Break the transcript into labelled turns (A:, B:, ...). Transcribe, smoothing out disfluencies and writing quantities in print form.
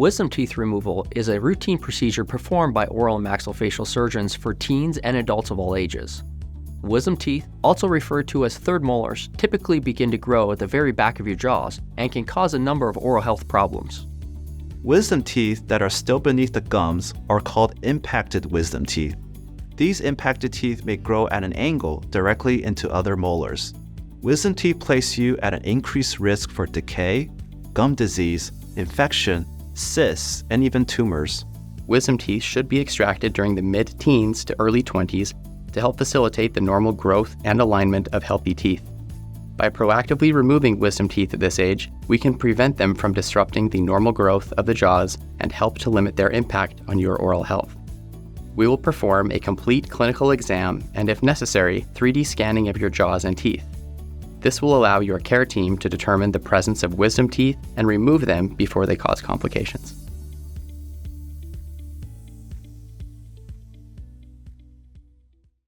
A: Wisdom teeth removal is a routine procedure performed by oral and maxillofacial surgeons for teens and adults of all ages. Wisdom teeth, also referred to as third molars, typically begin to grow at the very back of your jaws and can cause a number of oral health problems.
B: Wisdom teeth that are still beneath the gums are called impacted wisdom teeth. These impacted teeth may grow at an angle directly into other molars. Wisdom teeth place you at an increased risk for decay, gum disease, infection, cysts, and even tumors.
C: Wisdom teeth should be extracted during the mid-teens to early 20s to help facilitate the normal growth and alignment of healthy teeth. By proactively removing wisdom teeth at this age, we can prevent them from disrupting the normal growth of the jaws and help to limit their impact on your oral health. We will perform a complete clinical exam and, if necessary, 3D scanning of your jaws and teeth. This will allow your care team to determine the presence of wisdom teeth and remove them before they cause complications.